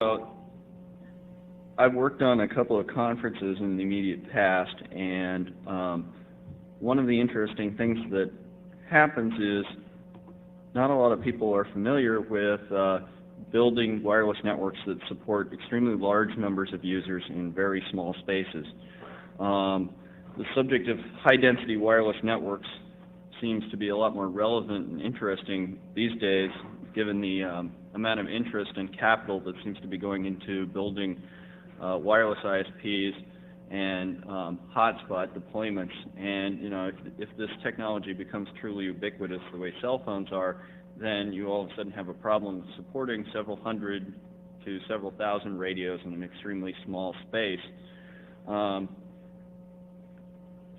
So I've worked on a couple of conferences in the immediate past, and one of the interesting things that happens is not a lot of people are familiar with building wireless networks that support extremely large numbers of users in very small spaces. The subject of high-density wireless networks seems to be a lot more relevant and interesting these days, given the amount of interest and capital that seems to be going into building wireless ISPs and hotspot deployments. And if this technology becomes truly ubiquitous the way cell phones are, then you all of a sudden have a problem supporting several hundred to several thousand radios in an extremely small space.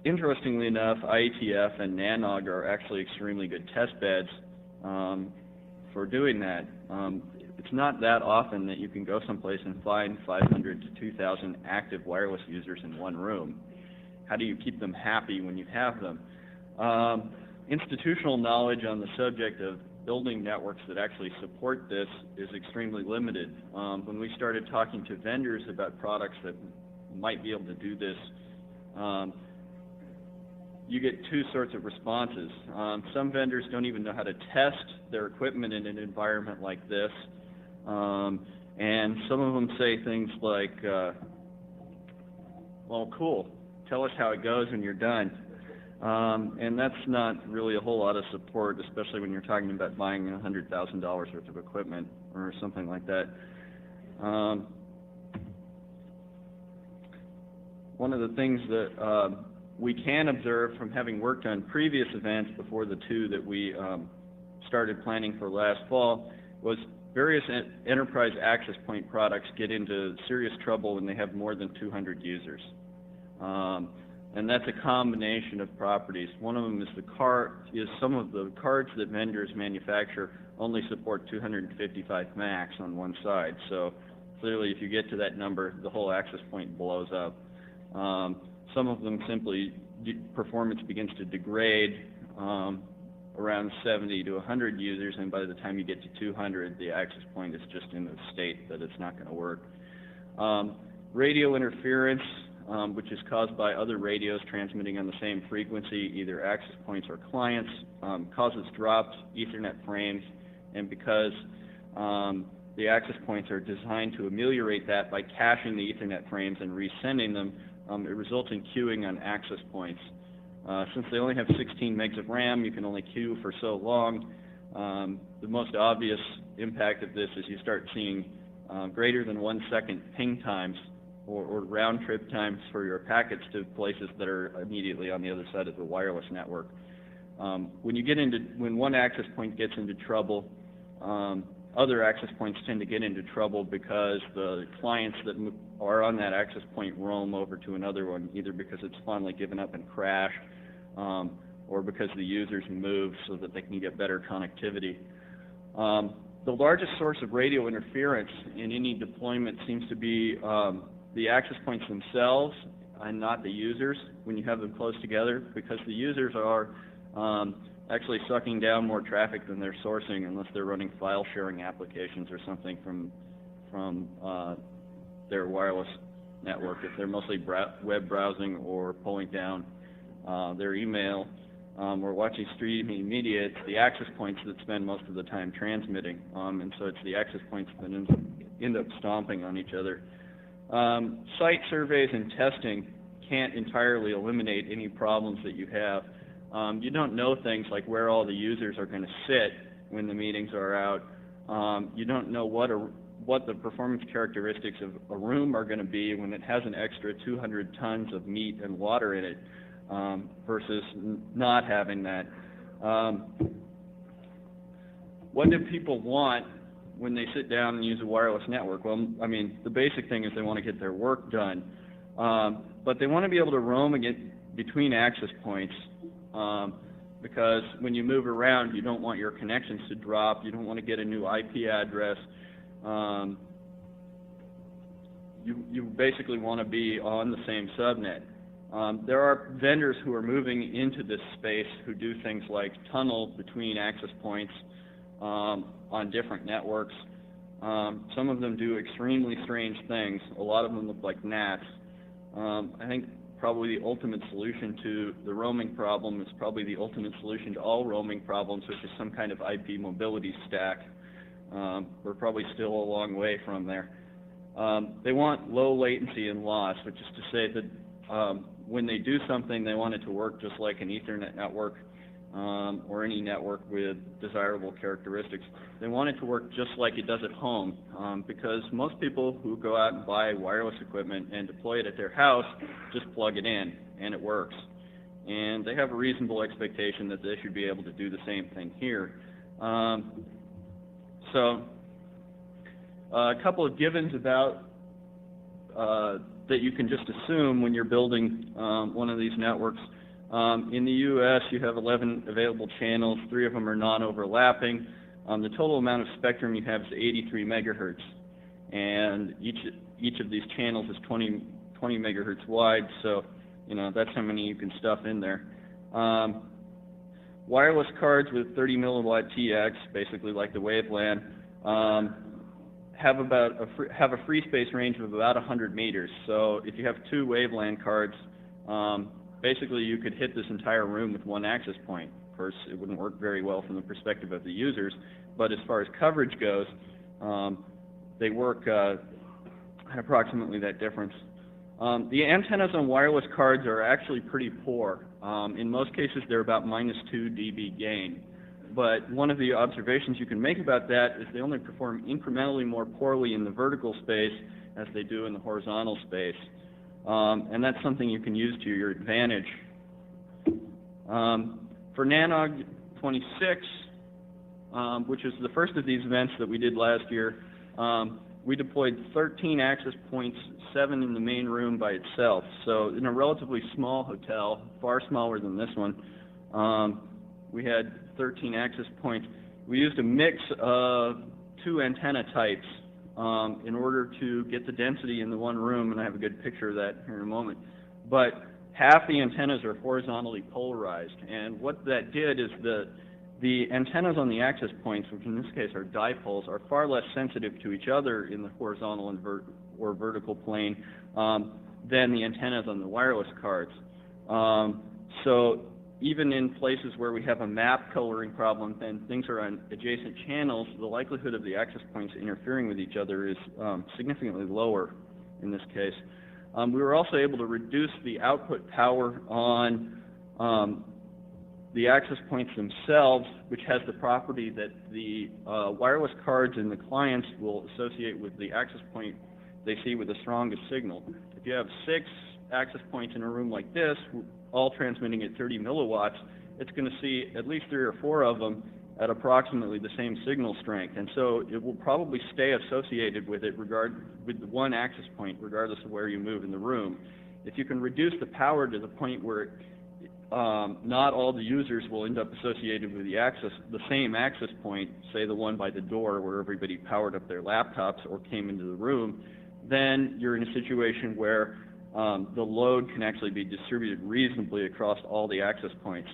Interestingly enough, IETF and NANOG are actually extremely good test beds for doing that. It's not that often that you can go someplace and find 500 to 2,000 active wireless users in one room. How do you keep them happy when you have them? Institutional knowledge on the subject of building networks that actually support this is extremely limited. When we started talking to vendors about products that might be able to do this, you get two sorts of responses. Some vendors don't even know how to test their equipment in an environment like this, and some of them say things like, well, cool, tell us how it goes when you're done. And that's not really a whole lot of support, especially when you're talking about buying $100,000 worth of equipment or something like that. One of the things that we can observe from having worked on previous events before the two that we started planning for last fall was various enterprise access point products get into serious trouble when they have more than 200 users. And that's a combination of properties. One of them is some of the cards that vendors manufacture only support 255 max on one side. So clearly if you get to that number, the whole access point blows up. Some of them simply, performance begins to degrade around 70 to 100 users, and by the time you get to 200, the access point is just in a state that it's not going to work. Radio interference, which is caused by other radios transmitting on the same frequency, either access points or clients, causes dropped Ethernet frames, and because the access points are designed to ameliorate that by caching the Ethernet frames and resending them, it results in queuing on access points. Since they only have 16 megs of RAM, you can only queue for so long. The most obvious impact of this is you start seeing greater than 1 second ping times or round trip times for your packets to places that are immediately on the other side of the wireless network. When one access point gets into trouble, other access points tend to get into trouble because the clients that are on that access point roam over to another one, either because it's finally given up and crashed, or because the users move so that they can get better connectivity. The largest source of radio interference in any deployment seems to be the access points themselves and not the users when you have them close together, because the users are actually sucking down more traffic than they're sourcing unless they're running file sharing applications or something from their wireless network. If they're mostly web browsing or pulling down their email or watching streaming media, it's the access points that spend most of the time transmitting, and so it's the access points that end up stomping on each other. Site surveys and testing can't entirely eliminate any problems that you have. You don't know things like where all the users are going to sit when the meetings are out. You don't know what the performance characteristics of a room are going to be when it has an extra 200 tons of meat and water in it versus not having that. What do people want when they sit down and use a wireless network? Well, I mean, the basic thing is they want to get their work done, but they want to be able to roam between access points. Because when you move around, you don't want your connections to drop. You don't want to get a new IP address. You basically want to be on the same subnet. There are vendors who are moving into this space who do things like tunnel between access points on different networks. Some of them do extremely strange things. A lot of them look like gnats. I think probably the ultimate solution to the roaming problem is probably the ultimate solution to all roaming problems, which is some kind of IP mobility stack. We're probably still a long way from there. They want low latency and loss, which is to say that when they do something, they want it to work just like an Ethernet network or any network with desirable characteristics. They want it to work just like it does at home, because most people who go out and buy wireless equipment and deploy it at their house just plug it in and it works. And they have a reasonable expectation that they should be able to do the same thing here. So a couple of givens about that you can just assume when you're building one of these networks. In the U.S., you have 11 available channels. 3 of them are non-overlapping. The total amount of spectrum you have is 83 megahertz, and each of these channels is 20 megahertz wide. So, you know, that's how many you can stuff in there. Wireless cards with 30 milliwatt TX, basically like the WaveLAN, have a free space range of about 100 meters. So if you have 2 WaveLAN cards, basically you could hit this entire room with one access point. Of course, it wouldn't work very well from the perspective of the users, but as far as coverage goes, they work at approximately that difference. The antennas on wireless cards are actually pretty poor. In most cases, they're about -2 dB gain. But one of the observations you can make about that is they only perform incrementally more poorly in the vertical space as they do in the horizontal space. And that's something you can use to your advantage. For NANOG 26, which is the first of these events that we did last year, we deployed 13 access points, 7 in the main room by itself. So in a relatively small hotel, far smaller than this one, we had 13 access points. We used a mix of 2 antenna types in order to get the density in the one room, and I have a good picture of that here in a moment. But half the antennas are horizontally polarized, and what that did is the antennas on the access points, which in this case are dipoles, are far less sensitive to each other in the horizontal and vertical plane than the antennas on the wireless cards. So even in places where we have a map coloring problem and things are on adjacent channels, the likelihood of the access points interfering with each other is significantly lower in this case. We were also able to reduce the output power on the access points themselves, which has the property that the wireless cards in the clients will associate with the access point they see with the strongest signal. If you have 6 access points in a room like this, all transmitting at 30 milliwatts, it's going to see at least 3 or 4 of them at approximately the same signal strength, and so it will probably stay associated with it with the one access point, regardless of where you move in the room. If you can reduce the power to the point where not all the users will end up associated with the same access point, say the one by the door where everybody powered up their laptops or came into the room, then you're in a situation where the load can actually be distributed reasonably across all the access points.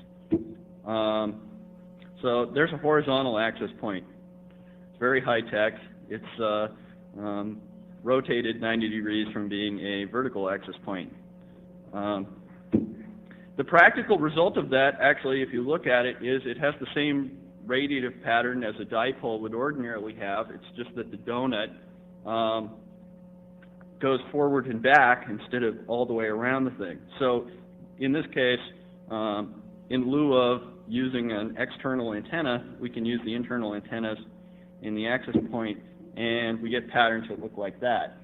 So there's a horizontal access point. It's very high-tech. It's rotated 90 degrees from being a vertical access point. The practical result of that, actually, if you look at it, is it has the same radiative pattern as a dipole would ordinarily have. It's just that the donut goes forward and back instead of all the way around the thing. So in this case, in lieu of using an external antenna, we can use the internal antennas in the access point, and we get patterns that look like that.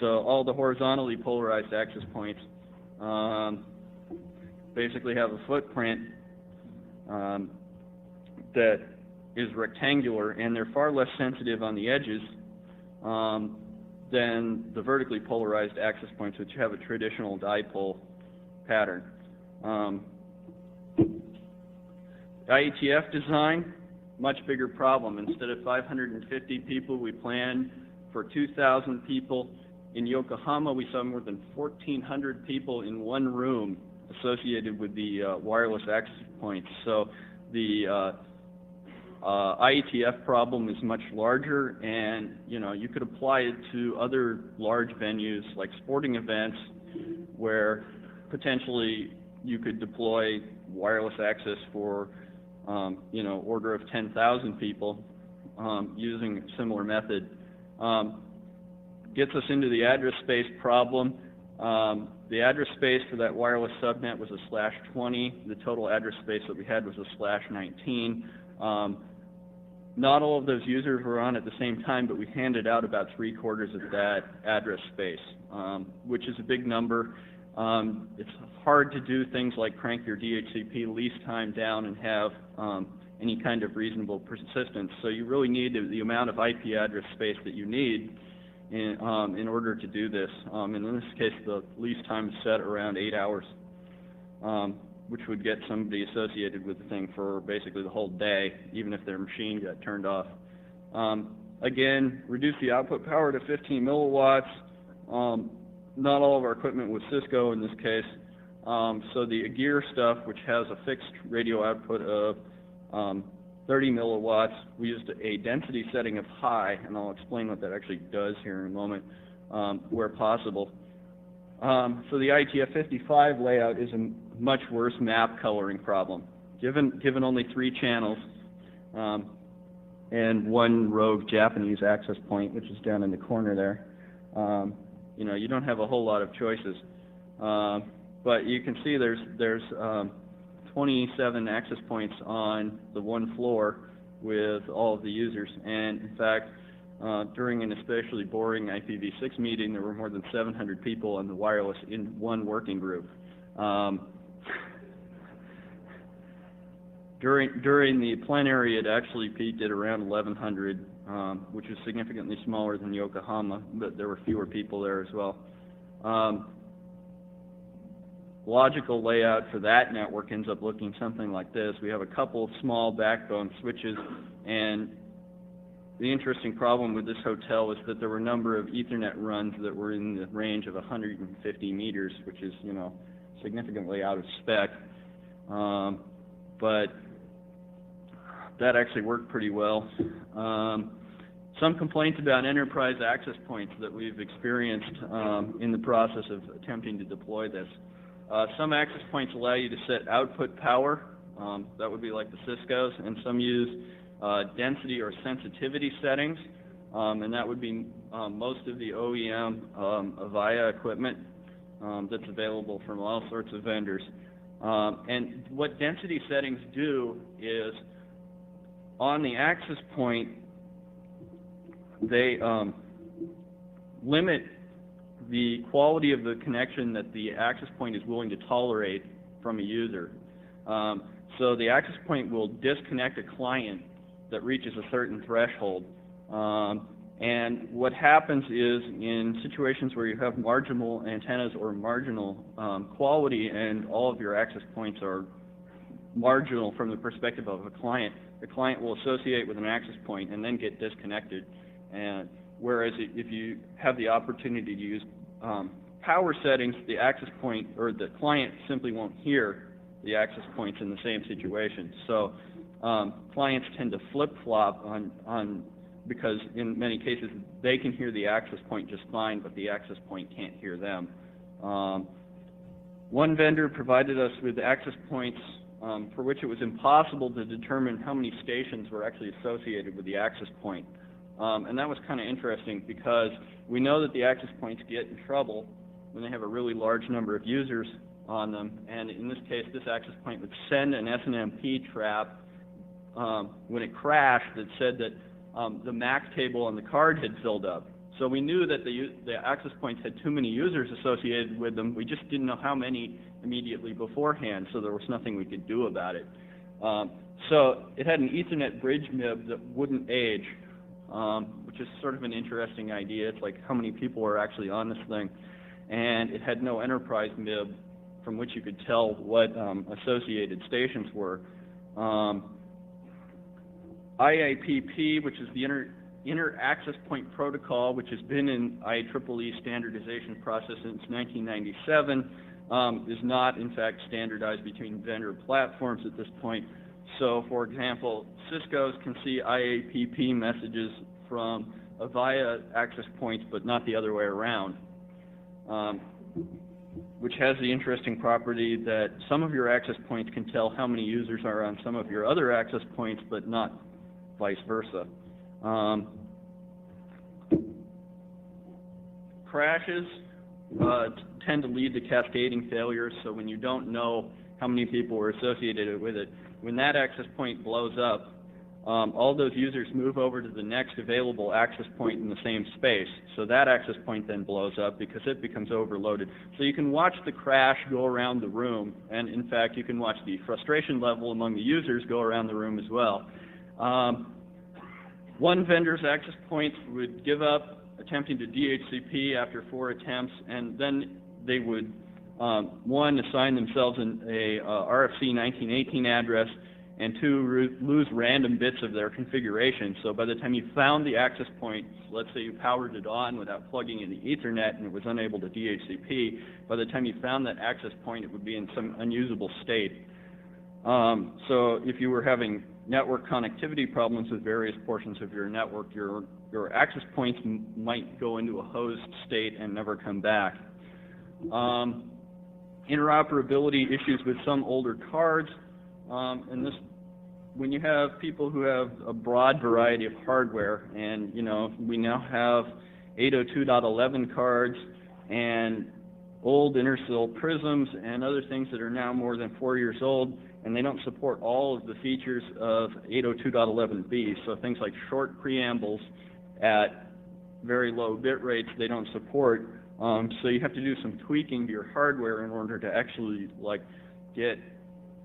So all the horizontally polarized access points basically have a footprint that is rectangular, and they're far less sensitive on the edges than the vertically polarized access points, which have a traditional dipole pattern. IETF design, much bigger problem. Instead of 550 people, we planned for 2,000 people. In Yokohama, we saw more than 1,400 people in one room associated with the wireless access points. So the IETF problem is much larger, and you could apply it to other large venues like sporting events, where potentially you could deploy wireless access for order of 10,000 people using a similar method. Gets us into the address space problem. The address space for that wireless subnet was a /20. The total address space that we had was a /19. Not all of those users were on at the same time, but we handed out about 3/4 of that address space, which is a big number. It's hard to do things like crank your DHCP lease time down and have any kind of reasonable persistence. So you really need the amount of IP address space that you need in order to do this. And in this case, the lease time is set around 8 hours, which would get somebody associated with the thing for basically the whole day, even if their machine got turned off. Again, reduce the output power to 15 milliwatts. Not all of our equipment was Cisco in this case. So the gear stuff, which has a fixed radio output of 30 milliwatts, we used a density setting of high, and I'll explain what that actually does here in a moment, where possible. So the IETF 55 layout is a much worse map coloring problem. Given only 3 channels and one rogue Japanese access point, which is down in the corner there, you don't have a whole lot of choices. But you can see there's 27 access points on the one floor with all of the users, and in fact, during an especially boring IPv6 meeting, there were more than 700 people on the wireless in one working group. During the plenary, it actually peaked at around 1,100, which is significantly smaller than Yokohama, but there were fewer people there as well. Logical layout for that network ends up looking something like this. We have a couple of small backbone switches, and the interesting problem with this hotel is that there were a number of Ethernet runs that were in the range of 150 meters, which is, significantly out of spec. But that actually worked pretty well. Some complaints about enterprise access points that we've experienced in the process of attempting to deploy this. Some access points allow you to set output power, that would be like the Cisco's, and some use density or sensitivity settings, and that would be most of the OEM Avaya equipment that's available from all sorts of vendors. And what density settings do is, on the access point, they limit the quality of the connection that the access point is willing to tolerate from a user. So the access point will disconnect a client that reaches a certain threshold. And what happens is, in situations where you have marginal antennas or marginal quality and all of your access points are marginal from the perspective of a client, the client will associate with an access point and then get disconnected. And whereas if you have the opportunity to use power settings, the access point or the client simply won't hear the access points in the same situation. So clients tend to flip-flop on because in many cases they can hear the access point just fine, but the access point can't hear them. One vendor provided us with access points for which it was impossible to determine how many stations were actually associated with the access point. And that was kind of interesting because we know that the access points get in trouble when they have a really large number of users on them. And in this case, this access point would send an SNMP trap when it crashed that said that the MAC table on the card had filled up. So we knew that the access points had too many users associated with them. We just didn't know how many immediately beforehand, so there was nothing we could do about it. So it had an Ethernet bridge MIB that wouldn't age, which is sort of an interesting idea. It's like how many people are actually on this thing. And it had no enterprise MIB from which you could tell what associated stations were. IAPP, which is the Inter Access Point Protocol, which has been in IEEE standardization process since 1997, is not, in fact, standardized between vendor platforms at this point. So, for example, Cisco's can see IAPP messages from Avaya access points, but not the other way around, which has the interesting property that some of your access points can tell how many users are on some of your other access points, but not vice versa. Crashes tend to lead to cascading failures, so when you don't know how many people were associated with it, when that access point blows up, all those users move over to the next available access point in the same space. So that access point then blows up because it becomes overloaded. So you can watch the crash go around the room, and in fact you can watch the frustration level among the users go around the room as well. One vendor's access points would give up attempting to DHCP after 4 attempts, and then they would, one, assign themselves a RFC 1918 address, and two, lose random bits of their configuration. So by the time you found the access point, let's say you powered it on without plugging in the Ethernet and it was unable to DHCP, by the time you found that access point, it would be in some unusable state. So if you were having network connectivity problems with various portions of your network, your access points might go into a hosed state and never come back. Interoperability issues with some older cards. And this, when you have people who have a broad variety of hardware, and we now have 802.11 cards and old Intersil prisms and other things that are now more than 4 years old, and they don't support all of the features of 802.11b. So things like short preambles at very low bit rates they don't support. So you have to do some tweaking to your hardware in order to actually get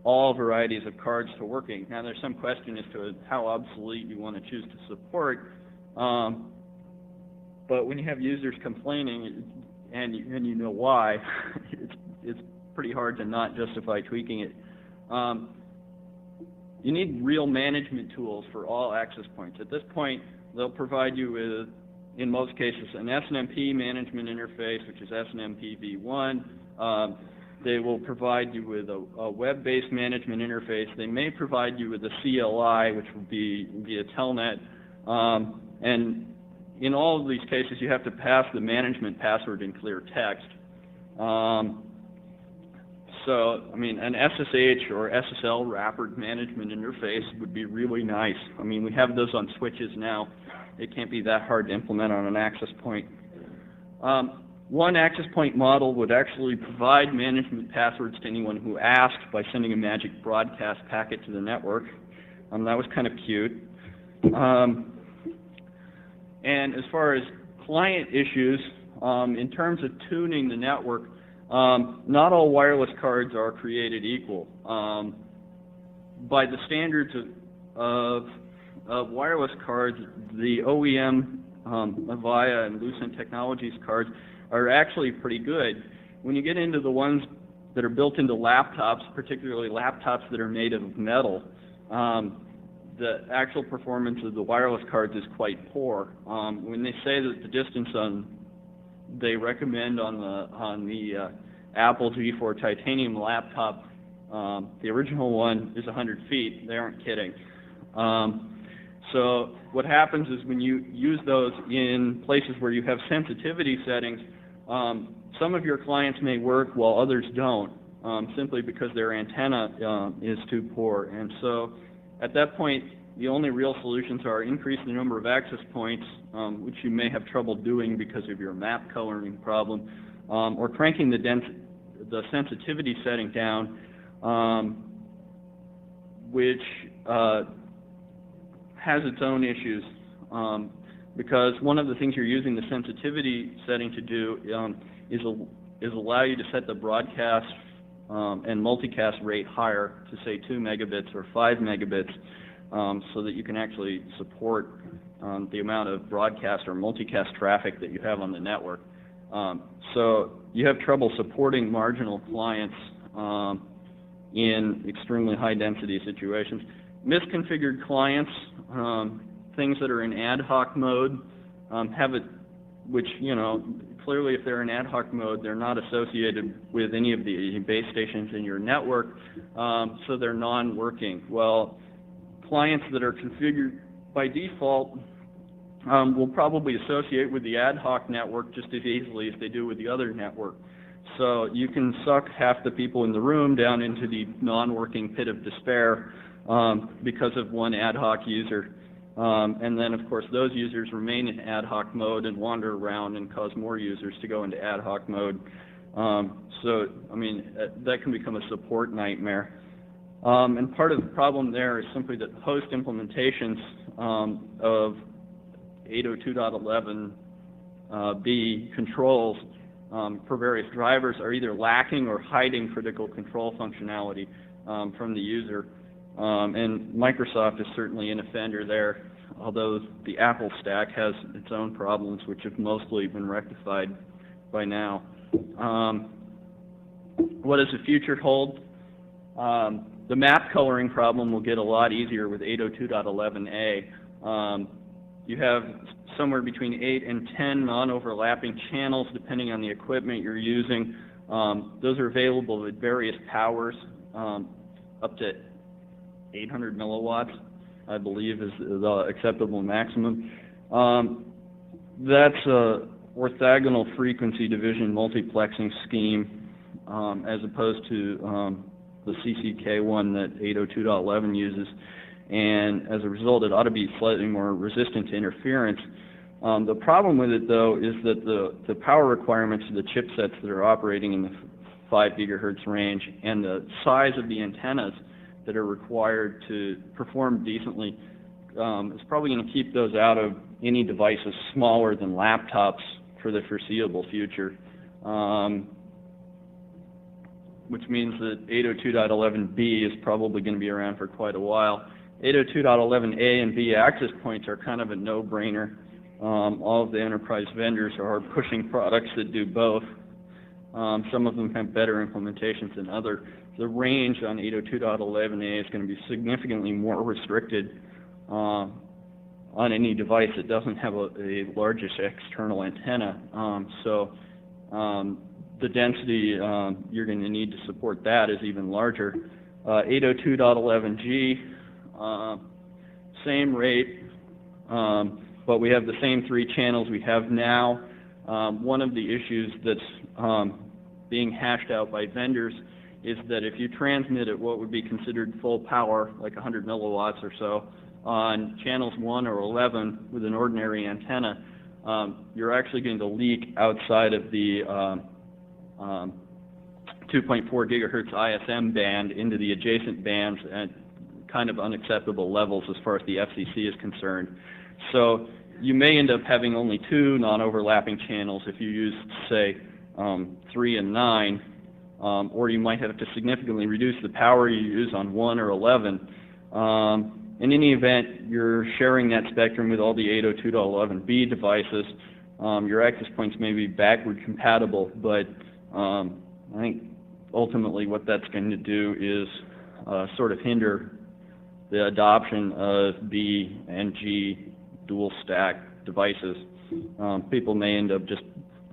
all varieties of cards to working. Now there's some question as to how obsolete you want to choose to support, but when you have users complaining and you know why, it's pretty hard to not justify tweaking it. You need real management tools for all access points. At this point, they'll provide you with, in most cases, an SNMP management interface, which is SNMP v1. They will provide you with a web-based management interface. They may provide you with a CLI, which will be via Telnet. And in all of these cases, you have to pass the management password in clear text. So, I mean, an SSH or SSL wrappered management interface would be really nice. I mean, we have those on switches now. It can't be that hard to implement on an access point. One access point model would actually provide management passwords to anyone who asked by sending a magic broadcast packet to the network. That was kind of cute. And as far as client issues, in terms of tuning the network, not all wireless cards are created equal. By the standards of wireless cards, the OEM, Avaya and Lucent Technologies cards are actually pretty good. When you get into the ones that are built into laptops, particularly laptops that are made of metal, the actual performance of the wireless cards is quite poor. When they say that the distance they recommend on the Apple G4 Titanium laptop, the original one is 100 feet, they aren't kidding. So what happens is when you use those in places where you have sensitivity settings, some of your clients may work while others don't, simply because their antenna is too poor. And so at that point, the only real solutions are increase the number of access points, which you may have trouble doing because of your map coloring problem, or cranking the sensitivity setting down, which has its own issues, because one of the things you're using the sensitivity setting to do is allow you to set the broadcast and multicast rate higher to say 2 megabits or 5 megabits, so that you can actually support the amount of broadcast or multicast traffic that you have on the network. So you have trouble supporting marginal clients in extremely high density situations. Misconfigured clients, things that are in ad hoc mode, which clearly if they're in ad hoc mode, they're not associated with any of the base stations in your network, so they're non-working. Well, clients that are configured by default will probably associate with the ad hoc network just as easily as they do with the other network. So you can suck half the people in the room down into the non-working pit of despair because of one ad hoc user. And then, of course, those users remain in ad hoc mode and wander around and cause more users to go into ad hoc mode. So, I mean, that can become a support nightmare. And part of the problem there is simply that host implementations of 802.11b controls for various drivers are either lacking or hiding critical control functionality from the user. And Microsoft is certainly an offender there, although the Apple stack has its own problems, which have mostly been rectified by now. What does the future hold? The map coloring problem will get a lot easier with 802.11a. You have somewhere between 8 and 10 non-overlapping channels depending on the equipment you're using. Those are available at various powers, up to 800 milliwatts, I believe, is the acceptable maximum. That's a orthogonal frequency division multiplexing scheme as opposed to the CCK1 that 802.11 uses. And as a result, it ought to be slightly more resistant to interference. The problem with it, though, is that the power requirements of the chipsets that are operating in the 5 gigahertz range and the size of the antennas that are required to perform decently is probably going to keep those out of any devices smaller than laptops for the foreseeable future, which means that 802.11b is probably going to be around for quite a while. 802.11a and b access points are kind of a no-brainer. All of the enterprise vendors are pushing products that do both. Some of them have better implementations than others. The range on 802.11a is going to be significantly more restricted on any device that doesn't have a largish external antenna. So the density you're going to need to support that is even larger. 802.11g, same rate, but we have the same 3 channels we have now. One of the issues that's being hashed out by vendors is that if you transmit at what would be considered full power, like 100 milliwatts or so, on channels 1 or 11 with an ordinary antenna, you're actually going to leak outside of the 2.4 gigahertz ISM band into the adjacent bands at kind of unacceptable levels as far as the FCC is concerned. So you may end up having only 2 non-overlapping channels if you use, say, 3 and 9, or you might have to significantly reduce the power you use on 1 or 11. In any event, you're sharing that spectrum with all the 802.11b devices. Your access points may be backward compatible, but I think ultimately what that's going to do is sort of hinder the adoption of B and G dual stack devices. People may end up just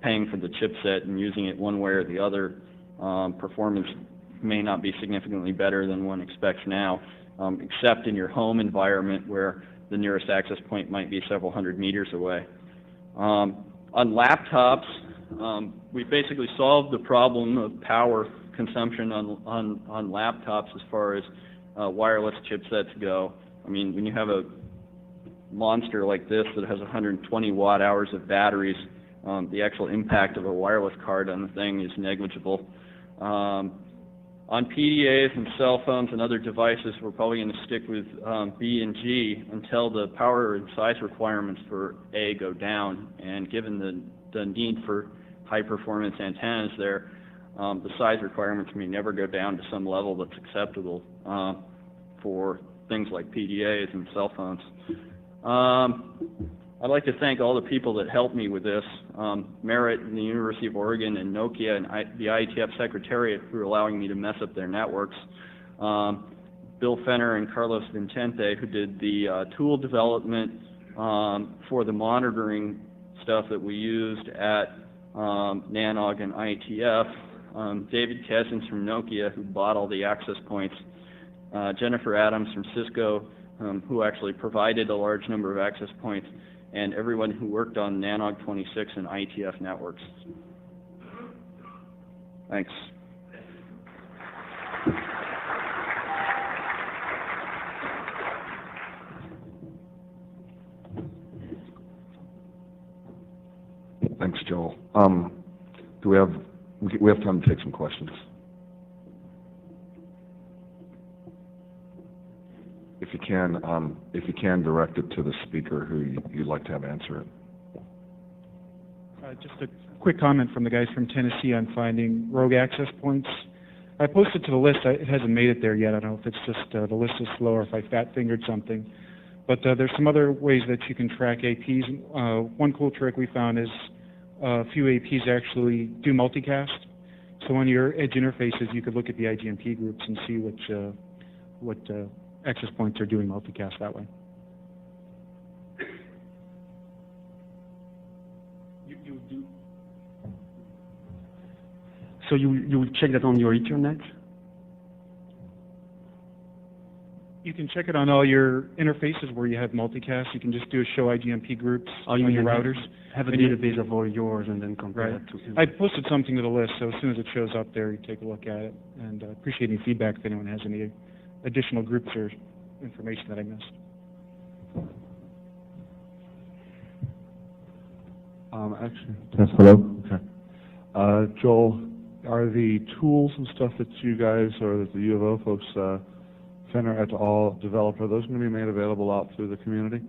paying for the chipset and using it one way or the other. Performance may not be significantly better than one expects now, except in your home environment where the nearest access point might be several hundred meters away. On laptops, we basically solved the problem of power consumption on laptops as far as wireless chipsets go. I mean, when you have a monster like this that has 120 watt hours of batteries, the actual impact of a wireless card on the thing is negligible. On PDAs and cell phones and other devices, we're probably going to stick with B and G until the power and size requirements for A go down. And given the need for high performance antennas there, the size requirements may never go down to some level that's acceptable for things like PDAs and cell phones. I'd like to thank all the people that helped me with this, Merritt and the University of Oregon and Nokia and the IETF Secretariat for allowing me to mess up their networks. Bill Fenner and Carlos Vincente, who did the tool development for the monitoring stuff that we used at NANOG and IETF, David Cousins from Nokia, who bought all the access points, Jennifer Adams from Cisco, who actually provided a large number of access points, and everyone who worked on NANOG 26 and IETF networks. Thanks. Thanks, Joel. Do we have time to take some questions? If you can direct it to the speaker who you'd like to have answer it. Just a quick comment from the guys from Tennessee on finding rogue access points. I posted to the list. It hasn't made it there yet. I don't know if it's just the list is slow or if I fat-fingered something. But there's some other ways that you can track APs. One cool trick we found is a few APs actually do multicast. So on your edge interfaces, you could look at the IGMP groups and see what access points are doing multicast that way. You do. So you will check that on your Ethernet? You can check it on all your interfaces where you have multicast. You can just do a show IGMP groups on your routers. Have a database of all yours and then compare that to... I posted something to the list, so as soon as it shows up there, you take a look at it. And appreciate any feedback if anyone has any additional groups or information that I missed. Actually, yes, hello. Okay. Joel, are the tools and stuff that you guys or that the U of O folks, Fenner et al. Develop, are those going to be made available out through the community?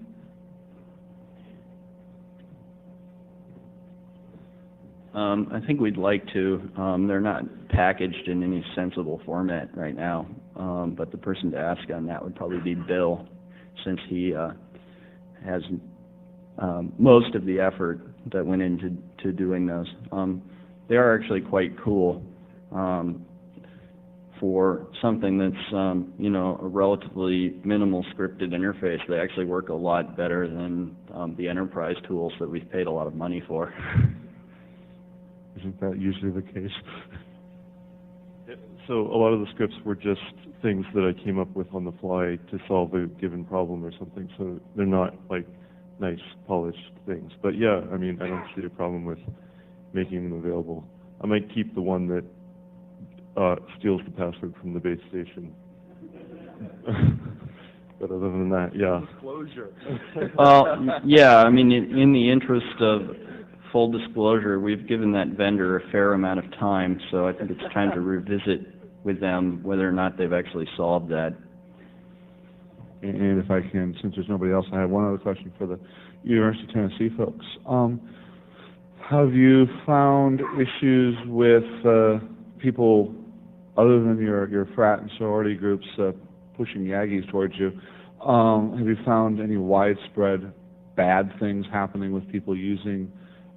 I think we'd like to. They're not packaged in any sensible format right now, but the person to ask on that would probably be Bill, since he has most of the effort that went into doing those. They are actually quite cool for something that's you know, a relatively minimal scripted interface. They actually work a lot better than the enterprise tools that we've paid a lot of money for. Isn't that usually the case? So a lot of the scripts were just things that I came up with on the fly to solve a given problem or something, so they're not like nice polished things. But yeah, I mean, I don't see a problem with making them available. I might keep the one that steals the password from the base station. But other than that, yeah. Disclosure. Well, yeah, I mean, in the interest of full disclosure, we've given that vendor a fair amount of time, so I think it's time to revisit with them whether or not they've actually solved that. And if I can, since there's nobody else, I have one other question for the University of Tennessee folks. Have you found issues with people other than your frat and sorority groups pushing Yaggies towards you? Have you found any widespread bad things happening with people using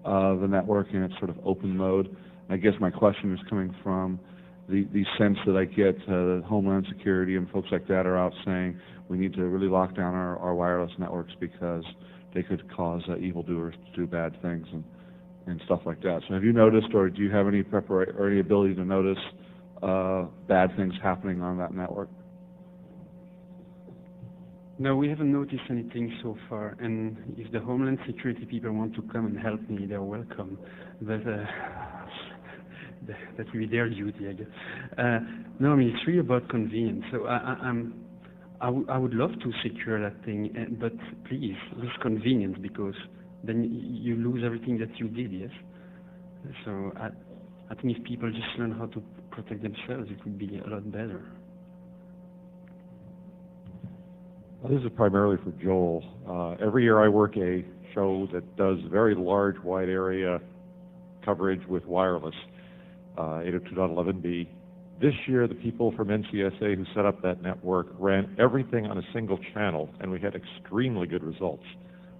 the network in its sort of open mode? I guess my question is coming from the sense that I get Homeland Security and folks like that are out saying we need to really lock down our wireless networks because they could cause evildoers to do bad things and stuff like that. So have you noticed, or do you have any preparation or any ability to notice bad things happening on that network? No, we haven't noticed anything so far, and if the Homeland Security people want to come and help me, they're welcome. But that will be their duty, I guess. No, I mean, it's really about convenience. So I would love to secure that thing, but please, with convenience, because then you lose everything that you did, yes? So I think if people just learn how to protect themselves, it would be a lot better. This is primarily for Joel. Every year I work a show that does very large, wide area coverage with wireless, 802.11b. This year, the people from NCSA who set up that network ran everything on a single channel, and we had extremely good results.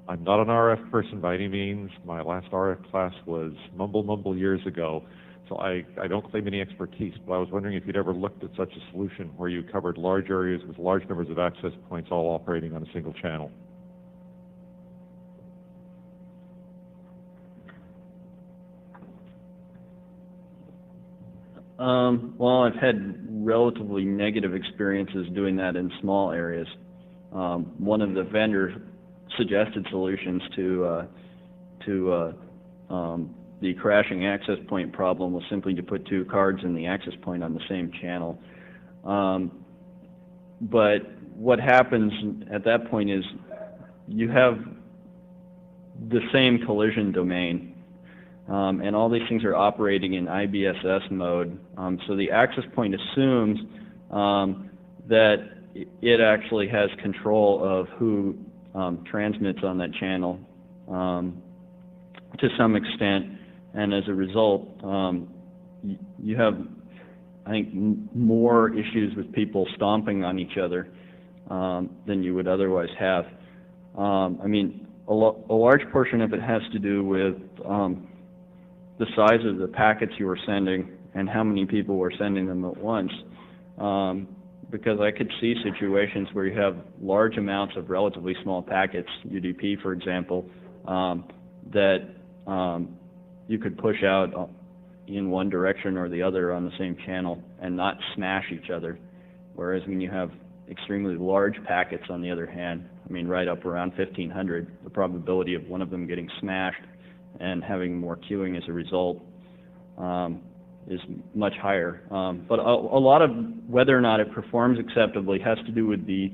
I'm not an RF person by any means. My last RF class was mumble years ago, so I don't claim any expertise, but I was wondering if you'd ever looked at such a solution where you covered large areas with large numbers of access points all operating on a single channel. Well, I've had relatively negative experiences doing that in small areas. One of the vendors suggested solutions to the crashing access point problem was simply to put two cards in the access point on the same channel. But what happens at that point is you have the same collision domain. And all these things are operating in IBSS mode. So the access point assumes that it actually has control of who transmits on that channel to some extent, and as a result, you have, I think, more issues with people stomping on each other than you would otherwise have. I mean, a large portion of it has to do with the size of the packets you were sending and how many people were sending them at once. Because I could see situations where you have large amounts of relatively small packets, UDP for example, that you could push out in one direction or the other on the same channel and not smash each other. Whereas when you have extremely large packets, on the other hand, I mean right up around 1,500, the probability of one of them getting smashed and having more queuing as a result is much higher. But a lot of whether or not it performs acceptably has to do with the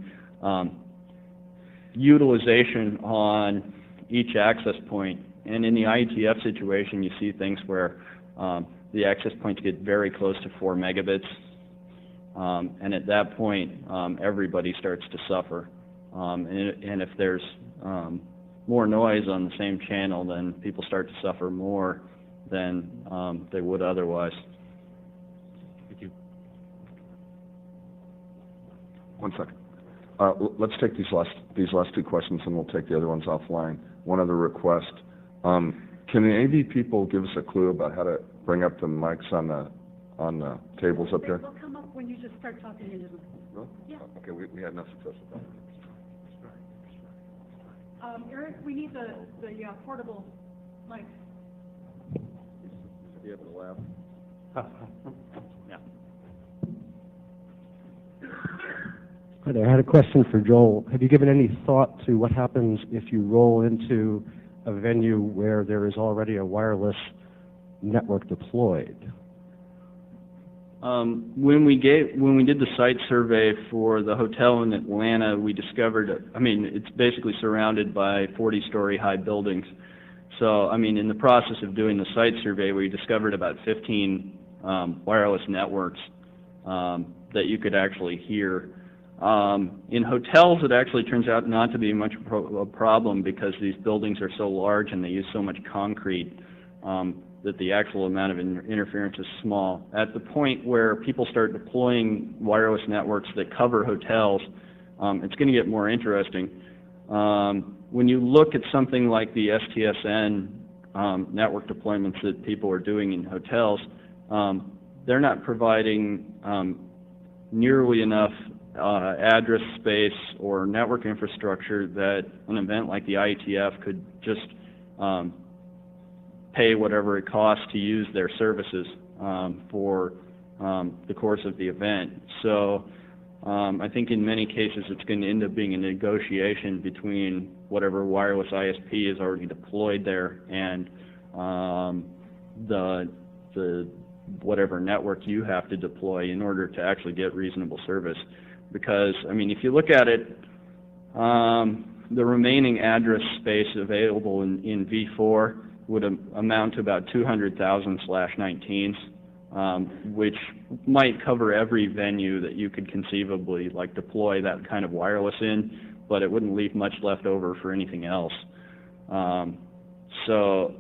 utilization on each access point. And in the IETF situation, you see things where the access points get very close to 4 megabits. And at that point, everybody starts to suffer. And if there's more noise on the same channel, then people start to suffer more than they would otherwise. Thank you. One second. Let's take these last two questions, and we'll take the other ones offline. One other request: can the AV people give us a clue about how to bring up the mics on the tables up here? They'll come up when you just start talking into them. Really? Yeah. Okay, we had enough success with that. Eric, we need the portable mic. Be able to laugh. Yeah. Hi there. I had a question for Joel. Have you given any thought to what happens if you roll into a venue where there is already a wireless network deployed? When we did the site survey for the hotel in Atlanta, we discovered, I mean, it's basically surrounded by 40-story high buildings. So, I mean, in the process of doing the site survey, we discovered about 15 wireless networks that you could actually hear. In hotels, it actually turns out not to be much a problem because these buildings are so large and they use so much concrete that the actual amount of interference is small. At the point where people start deploying wireless networks that cover hotels, it's going to get more interesting. When you look at something like the STSN network deployments that people are doing in hotels, they're not providing nearly enough address space or network infrastructure that an event like the IETF could just pay whatever it costs to use their services for the course of the event. So I think in many cases it's going to end up being a negotiation between whatever wireless ISP is already deployed there and the whatever network you have to deploy in order to actually get reasonable service. Because, I mean, if you look at it, the remaining address space available in V4 would amount to about 200,000/19s, which might cover every venue that you could conceivably like deploy that kind of wireless in, but it wouldn't leave much left over for anything else. So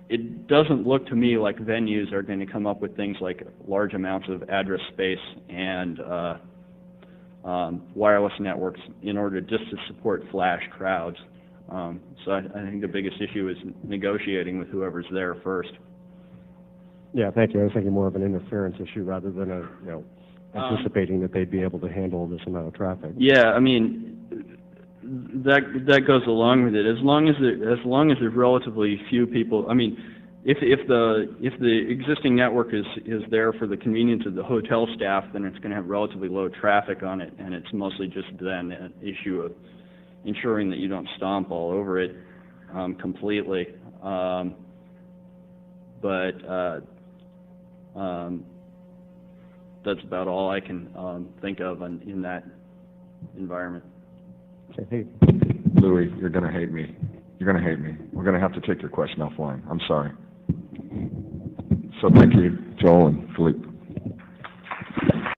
it doesn't look to me like venues are going to come up with things like large amounts of address space and wireless networks in order just to support flash crowds. So I think the biggest issue is negotiating with whoever's there first. Yeah, thank you. I was thinking more of an interference issue rather than anticipating that they'd be able to handle this amount of traffic. Yeah, I mean, that goes along with it. As long as there's relatively few people. I mean, if the existing network is there for the convenience of the hotel staff, then it's going to have relatively low traffic on it, and it's mostly just then an issue of ensuring that you don't stomp all over it completely. That's about all I can think of in that environment. Okay, hey, Louis, you're going to hate me. You're going to hate me. We're going to have to take your question offline. I'm sorry. So thank you, Joel and Philippe.